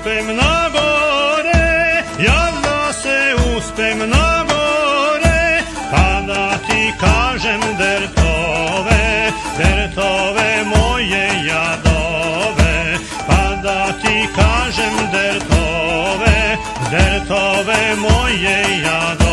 uspem na gore, ja da se uspem na gore, pa da ti kažem dertove, dertove moje jadove, pa da ti kažem dertove, dertove moje jadove.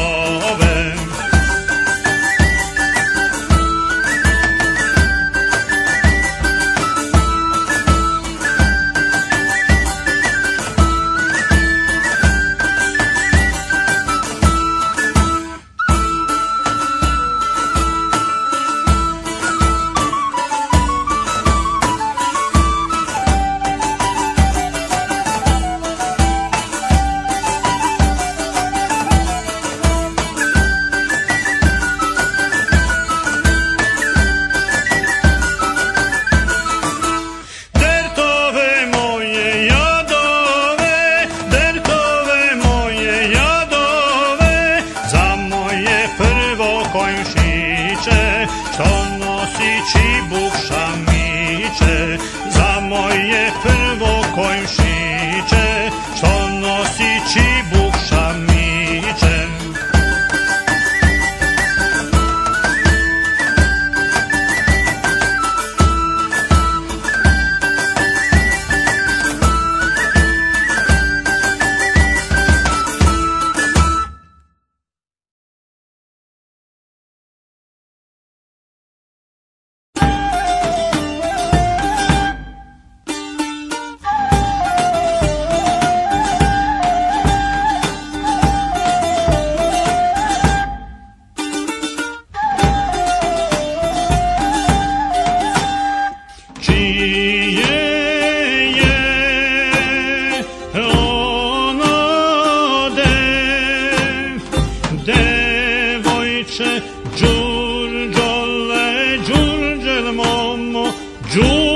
Što nosi čibuk šamiće, za moje prvo konjšiće, što nosi čibuk šamiće. Đurđole, Đurđel momo, Đurđel